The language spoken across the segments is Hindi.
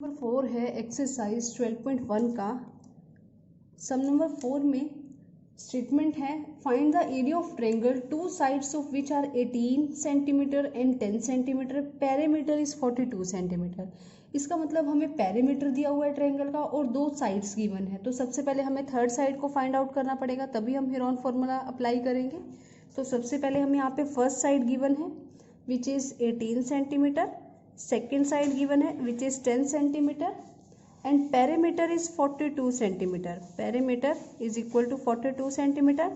नंबर 4 है एक्सरसाइज 12.1 का। सम नंबर 4 में स्टेटमेंट है find the area of triangle two sides of which are 18 centimetre and 10 centimetre, perimeter is 42 centimetre. इसका मतलब हमें पेरीमीटर दिया हुआ है ट्रायंगल का और दो साइड्स गिवन है। तो सबसे पहले हमें थर्ड साइड को फाइंड आउट करना पड़ेगा, तभी हम हेरोन फॉर्मूला अप्लाई करेंगे। तो सबसे पहले हमें यहाँ पे फर्स्ट साइड गिवन है which is 18 centimetre, second side given है which is 10 centimetre and perimeter is 42 centimetre. Perimeter is equal to 42 centimetre.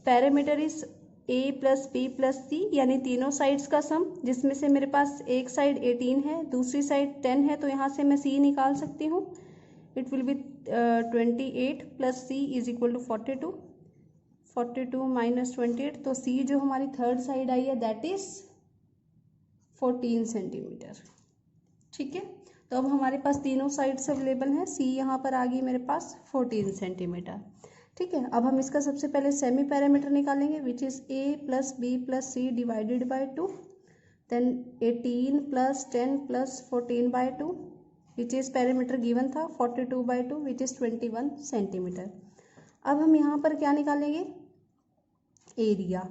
Perimeter is a plus B plus C, यानी तीनों साइड्स का सम, जिसमें से मेरे पास एक साइड 18 है, दूसरी साइड 10 है, तो यहाँ से मैं c निकाल सकती हूँ। It will be 28 plus C is equal to 42, 42 minus 28, तो c जो हमारी थर्ड साइड आई है दैट इज 14 सेंटीमीटर। ठीक है, तो अब हमारे पास तीनों साइड्स अवेलेबल हैं। सी यहाँ पर आ गई मेरे पास 14 सेंटीमीटर। ठीक है, अब हम इसका सबसे पहले सेमी पैरामीटर निकालेंगे which is a plus B plus C divided by 2, then 18 plus 10 plus 14 by 2 which is parameter given था 42 बाई 2 विच इज 21 सेंटीमीटर। अब हम यहाँ पर क्या निकालेंगे, area.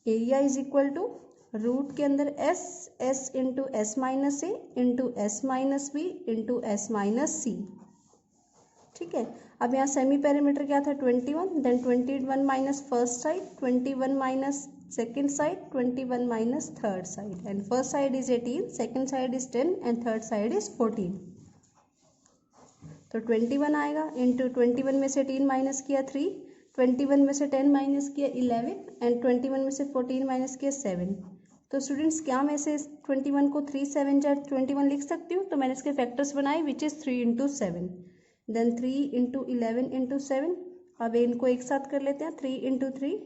Area is equal to root के अंदर S, S into S minus A into S minus B into S minus C. ठीक है, अब यहाँ सेमी पेरीमीटर क्या था 21, then 21 minus first side, 21 minus second side, 21 minus third side, and first side is 18, second side is 10 and third side is 14। तो 21 आएगा इंटू 21 में से 18 माइनस किया 3, 21 में से 10 माइनस किया 11 एंड 21 में से 14 माइनस किया 7। तो स्टूडेंट्स क्या मैं से 21 को 3 7 जा 21 लिख सकती हूँ? तो मैंने इसके फैक्टर्स बनाए which is 3 into 7, then 3 into 11 into 7। अब इनको एक साथ कर लेते हैं, 3 इंटू 3,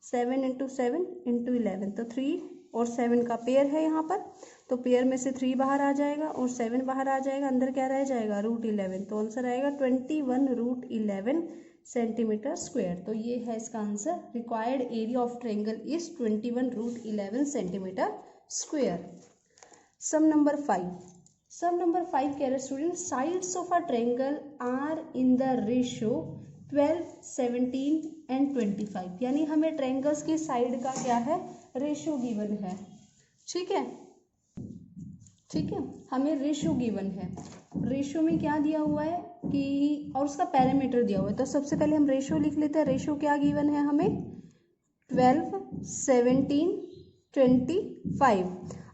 7 इंटू 7 इंटू 11। तो 3 और 7 का पेयर है यहाँ पर, तो पेयर में से 3 बाहर आ जाएगा और 7 बाहर आ जाएगा, अंदर क्या रह जाएगा रूट 11। तो आंसर आएगा 21 रूट 11 सेंटीमीटर स्क्वायर। तो ये है इसका answer. Required area of triangle is 21 root 11 centimetre square. Sum number 5। Sum number 5 कह रहे student sides of a triangle are in the ratio 12, 17 and 25, यानी हमें ट्रायंगल्स की साइड का क्या है रेशियो गिवन है। ठीक है, ठीक है, हमें रेशियो गिवन है। रेशियो में क्या दिया हुआ है कि और उसका पैरामीटर दिया हुआ है। तो सबसे पहले हम रेशियो लिख लेते हैं। रेशियो क्या गिवन है हमें 12, 17, 25।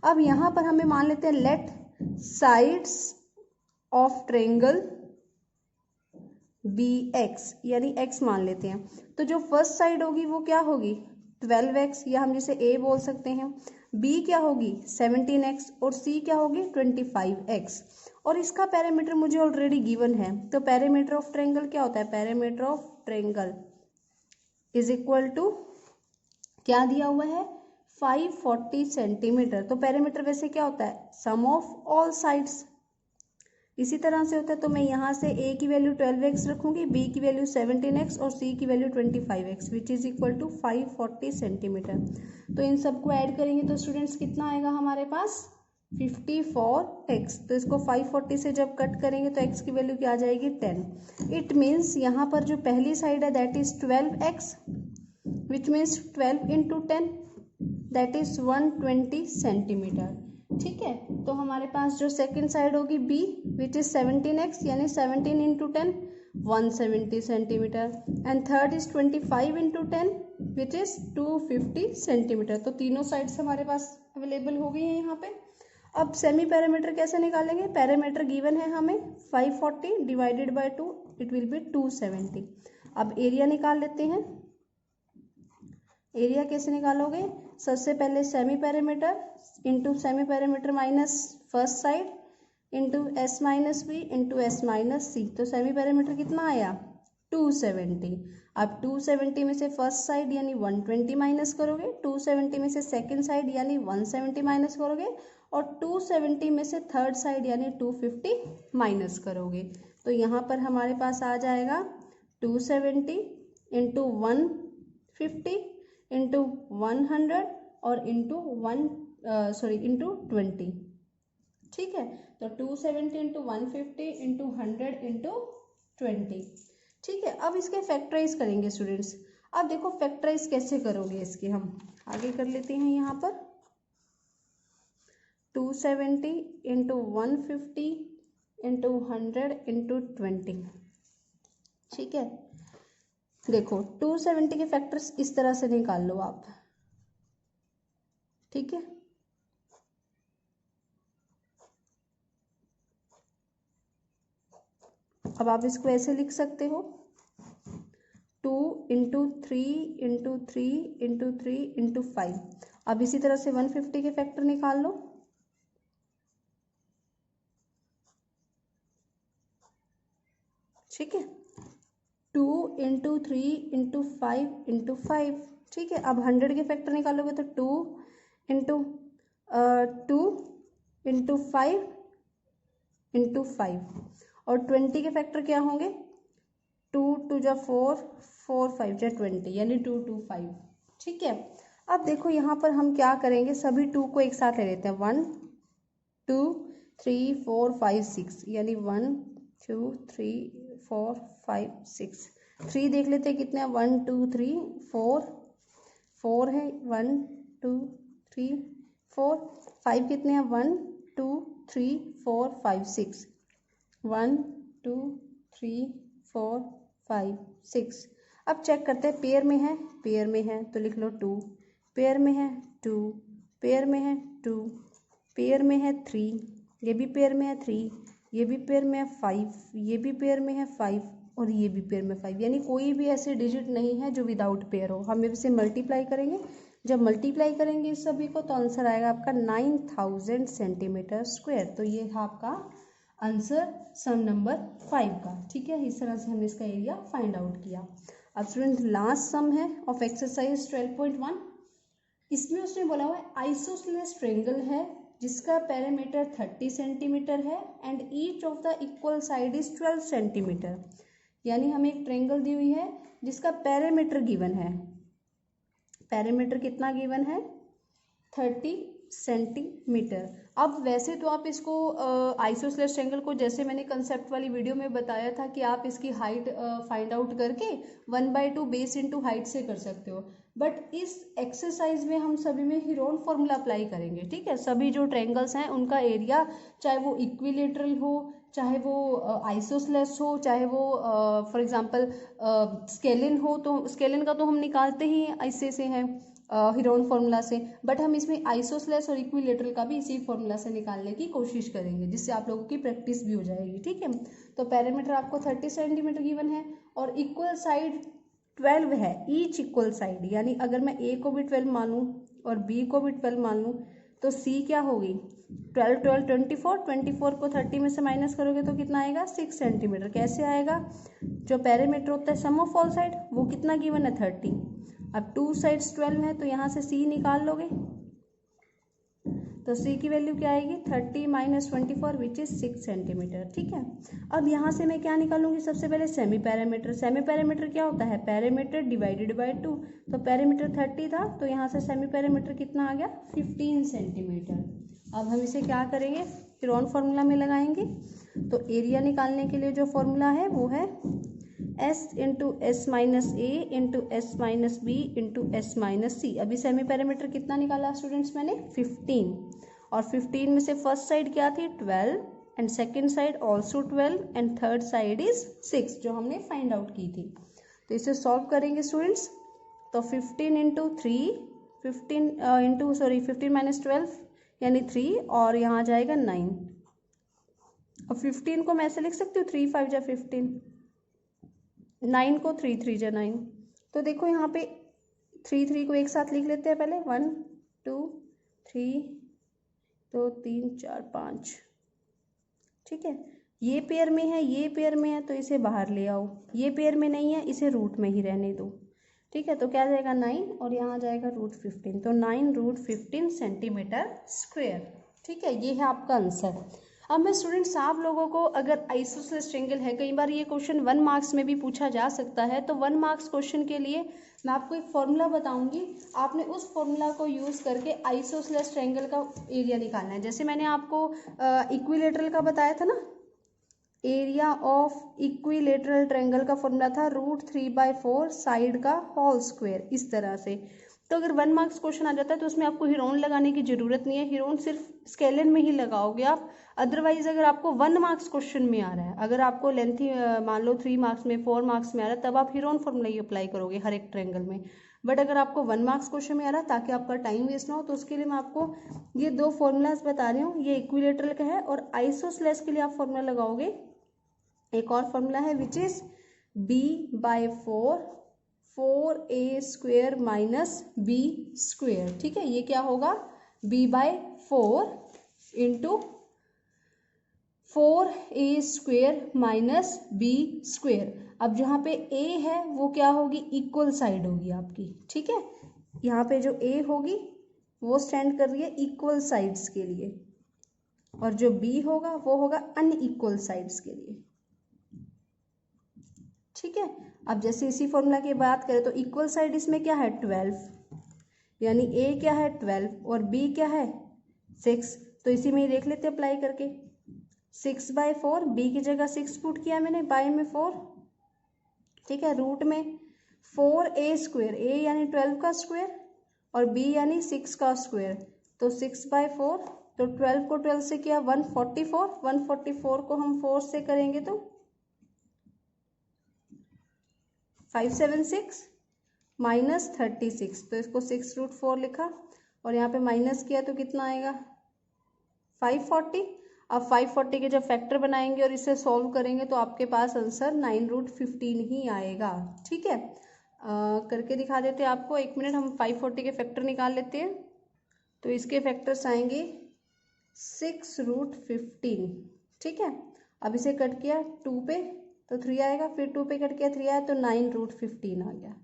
अब यहाँ पर हमें मान लेते हैं let sides of triangle be X, यानी x मान लेते हैं। तो जो फर्स्ट साइड होगी वो क्या होगी 12x, या हम जिसे a बोल सकते हैं। b क्या होगी 17x और c क्या होगी 25x। और इसका पैरामीटर मुझे ऑलरेडी गिवन है। तो पैरामीटर ऑफ ट्रायंगल क्या होता है, parameter of triangle is equal to क्या दिया हुआ है 540 सेंटीमीटर। तो पैरामीटर वैसे क्या होता है सम ऑफ ऑल साइड्स, इसी तरह से होता है। तो मैं यहाँ से a की वैल्यू 12x रखूंगी, b की वैल्यू 17x और c की value 25x which is equal to 540 centimetre. तो इन सबको ऐड करेंगे तो स्टूडेंट्स कितना आएगा हमारे पास 54x। तो इसको 540 से जब कट करेंगे तो x की वैल्यू क्या आ जाएगी 10। इट मीन्स यहाँ पर जो पहली साइड है that is 12x which means 12 into 10 that is 120 centimetre. ठीक है, तो हमारे पास जो सेकंड साइड होगी b विच इज 17x, यानी 17 into 10 170 centimetre, and third is 25 into 10 which is 250 centimetre. तो तीनों साइड्स हमारे पास अवेलेबल हो गई हैं यहाँ पे। अब सेमी पैरामीटर कैसे निकालेंगे, पैरामीटर गिवन है हमें 540 divided by 2 it will B 270। अब एरिया निकाल लेते हैं। एरिया कैसे निकालोगे, सबसे पहले semi parameter into semi parameter minus first side into S minus B into S minus C. तो सेमी पैरामीटर कितना आया 270। अब 270 में से फर्स्ट साइड यानी 120 माइनस करोगे, 270 में से सेकंड साइड यानी 170 माइनस करोगे, और 270 में से थर्ड साइड यानी 250 माइनस करोगे। तो यहाँ पर हमारे पास आ जाएगा 270 इंटू 150 इंटू 100 और इंटू इंटू 20। ठीक है। तो 270 इंटू 150 इंटू 100 इंटू 20, ठीक है। अब इसके फैक्टराइज करेंगे स्टूडेंट्स। अब देखो फैक्टराइज कैसे करोगे इसके, हम आगे कर लेते हैं यहाँ पर। 270 इंटू 150 इंटू 100 इंटू 20, ठीक है। देखो 270 के फैक्टर्स इस तरह से निकाल लो आप, ठीक है। अब आप इसको ऐसे लिख सकते हो 2 इंटू 3 इंटू 3 इंटू 3 इंटू 5। अब इसी तरह से 150 के फैक्टर निकाल लो, ठीक है। 2 इंटू 3 इंटू 5 इंटू 5, ठीक है। अब 100 के फैक्टर निकालोगे तो 2 इंटू 2 इंटू 5 इंटू 5, और 20 के फैक्टर क्या होंगे, 2 2 जा 4, 4 5 जा 20, यानी 2 2 5, ठीक है। अब देखो यहाँ पर हम क्या करेंगे, सभी 2 को एक साथ ले लेते हैं, 1 2 3 4 5 6, यानी 1 2 3 4 5 6। 3 देख लेते हैं कितने हैं, 1 2 3 4, 4 है, 1 2 3 4। 5 कितने हैं, 1 2 3 4 5 6, 1 2 3 4 5 6। अब चेक करते हैं, पेयर में है, पेयर में है तो लिख लो 2, पेयर में है 2, पेयर में है 2, पेयर में है 3, ये भी पेयर में है 3, ये भी पेयर में है 5, ये भी पेयर में है 5, और ये भी पेयर में 5, यानी कोई भी ऐसे डिजिट नहीं है जो विदाउट पेयर हो। हम इसे मल्टीप्लाई करेंगे, जब मल्टीप्लाई करेंगे इस सभी को तो आंसर आएगा आपका 9000 सेंटीमीटर स्क्वायर। तो ये है आपका आंसर सम नंबर 5 का, ठीक है। इस तरह से हमने इसका एरिया फाइंड आउट किया। अब स्टूडेंट लास्ट सम है ऑफ एक्सरसाइज 12.1। इसमें उसने बोला हुआ है आइसोसेलेस ट्रायंगल है जिसका पेरीमीटर 30 सेंटीमीटर है and each of the equal side is 12 centimetre. यानी हमें एक ट्रायंगल दी हुई है जिसका पेरीमीटर गिवन है, पेरीमीटर कितना गिवन है, 30 सेंटीमीटर। अब वैसे तो आप इसको आइसोसेलेस ट्रायंगल को, जैसे मैंने कंसेप्ट वाली वीडियो में बताया था कि आप इसकी हाइट फाइंड आउट करके 1/2 बेस इंटू हाइट से कर सकते हो, बट इस एक्सरसाइज में हम सभी में हीरोन फॉर्मूला अप्लाई करेंगे, ठीक है। सभी जो ट्रायंगल्स हैं उनका एरिया, चाहे वो इक्विलेटरल हो, चाहे वो आइसोसेलेस हो, चाहे वो फॉर एग्जांपल स्केलिन हो, तो स्केलिन का तो हम निकालते ही ऐसे से हैं हीरोन फॉर्मूला से, बट हम इसमें आइसोसेलेस और इक्विलेटरल का भी इसी फॉर्मूला से निकालने की कोशिश करेंगे, जिससे आप लोगों की प्रैक्टिस भी हो जाएगी, ठीक है। तो पेरीमीटर आपको 30 सेंटीमीटर गिवन है और इक्वल साइड 12 है, ईच इक्वल साइड, यानी अगर मैं ए को भी 12 मानूं और बी को भी 12 मान लूँ तो सी क्या होगी, 12 12 24, 24 को 30 में से माइनस करोगे तो कितना आएगा, 6 सेंटीमीटर। कैसे आएगा, जो पेरीमीटर होता है सम ऑफ ऑल साइड वो कितना गिवन है, 30। अब 2 साइड्स 12 है तो यहाँ से सी निकाल लोगे तो सी की वैल्यू क्या आएगी, 30 माइनस 24 विच इज 6 सेंटीमीटर, ठीक है। अब यहाँ से मैं क्या निकालूंगी, सबसे पहले सेमी पैरामीटर। सेमी पैरामीटर क्या होता है, पैरामीटर डिवाइडेड बाय 2, तो पैरामीटर 30 था तो यहाँ से सेमी पैरामीटर कितना आ गया, 15 सेंटीमीटर। अब हम इसे क्या करेंगे, हीरोन फार्मूला में लगाएंगे। तो एरिया निकालने के लिए जो फॉर्मूला है वो है s into S minus A into S minus B into S minus C. अभी सेमी पैरामीटर कितना निकाला स्टूडेंट्स मैंने, 15, और 15 में से फर्स्ट साइड क्या थी, 12, and second side also 12, and third side is 6 जो हमने फाइंड आउट की थी। तो इसे सॉल्व करेंगे स्टूडेंट्स, तो 15 इंटू 3, 15 माइनस 12 यानी 3, और यहाँ जाएगा 9। अब 15 को मैं ऐसे लिख सकती हूँ 3 5 जा 15, 9 को 3 3 जा 9। तो देखो यहाँ पे 3 3 को एक साथ लिख लेते हैं पहले, 1 2 3 2 3 4 5, ठीक है। ये पेयर में है, ये पेयर में है तो इसे बाहर ले आओ, ये पेयर में नहीं है इसे रूट में ही रहने दो, ठीक है। तो क्या जाएगा 9 और यहाँ जाएगा √15, तो 9 √15 सेंटीमीटर स्क्वायर, ठीक है। ये है आपका आंसर। अब मैं स्टूडेंट्स आप लोगों को, अगर आइसोसेलेस ट्रायंगल है, कई बार ये क्वेश्चन 1 मार्क्स में भी पूछा जा सकता है, तो 1 मार्क्स क्वेश्चन के लिए मैं आपको एक फॉर्मूला बताऊंगी, आपने उस फॉर्मूला को यूज़ करके आइसोसेलेस ट्रायंगल का एरिया निकालना है। जैसे मैंने आपको इक्विलेटरल का बताया था ना, एरिया ऑफ इक्विलेटरल ट्रायंगल का फॉर्मूला था √3/4 साइड का होल स्क्वायर, इस तरह से। तो अगर 1 मार्क्स क्वेश्चन आ जाता है तो उसमें आपको हीरोन लगाने की जरूरत नहीं है, हीरोन सिर्फ स्केलन में ही लगाओगे आप। अदरवाइज अगर आपको 1 मार्क्स क्वेश्चन में आ रहा है, अगर आपको लेंथी मान लो 3 मार्क्स में, 4 मार्क्स में आ रहा है, तब आप हीरोन फॉर्मूला ही अप्लाई करोगे हर एक ट्रायंगल में। बट अगर आपको 1 मार्क्स क्वेश्चन में आ रहा है, ताकि आपका टाइम वेस्ट ना हो, तो उसके लिए मैं आपको ये 2 फॉर्मूलाज बता रही हूँ। ये इक्विलेटरल का है, और आइसोसेलेस के लिए आप फॉर्मूला लगाओगे, एक और फॉर्मूला है which is b/4 4a² - b²। ठीक है, ये क्या होगा, b/4 इंटू 4a² - b²। अब जहाँ पे a है वो क्या होगी, इक्वल साइड होगी आपकी। ठीक है, यहाँ पे जो a होगी वो स्टैंड कर रही है इक्वल साइड्स के लिए, और जो b होगा वो होगा अनइक्वल साइड्स के लिए। ठीक है, अब जैसे इसी फॉर्मूला की बात करें तो इक्वल साइड इसमें क्या है 12, यानी a क्या है 12 और b क्या है 6, तो इसी में ही देख लेते अप्लाई करके। 6/4, b की जगह 6 पुट किया मैंने, बाय में 4, ठीक है, रूट में 4a², a यानी 12 का स्क्वायर और b यानी 6 का स्क्वायर, तो 6/4, तो 12 को 12 से किया 144, 144 को हम 4 से करेंगे तो 576 - 36, तो इसको 6√4 लिखा, और यहाँ पे माइनस किया तो कितना आएगा 540। अब 540 के जब फैक्टर बनाएंगे और इसे सॉल्व करेंगे तो आपके पास आंसर 9√15 ही आएगा। ठीक है, करके दिखा देते हैं आपको, 1 मिनट, हम 540 के फैक्टर निकाल लेते हैं। तो इसके फैक्टर्स आएंगे 6√15। ठीक है, अब इसे कट किया 2 पे तो 3 आएगा, फिर 2 पे कट किया 3 आया, तो 9√15 आ गया।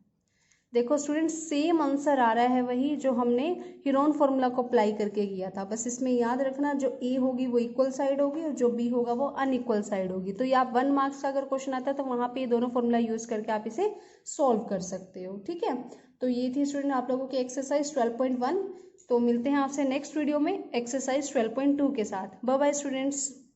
देखो स्टूडेंट, सेम आंसर आ रहा है वही जो हमने हीरोन फॉर्मूला को अप्लाई करके किया था। बस इसमें याद रखना, जो ए होगी वो इक्वल साइड होगी और जो बी होगा वो अनइक्वल साइड होगी। तो ये आप 1 मार्क्स का अगर क्वेश्चन आता है तो वहाँ पे ये दोनों फॉर्मूला यूज करके आप इसे सॉल्व कर सकते हो। ठीक है, तो ये थी स्टूडेंट आप लोगों की एक्सरसाइज 12.1। तो मिलते हैं आपसे नेक्स्ट वीडियो में एक्सरसाइज 12.2 के साथ। Bye bye students.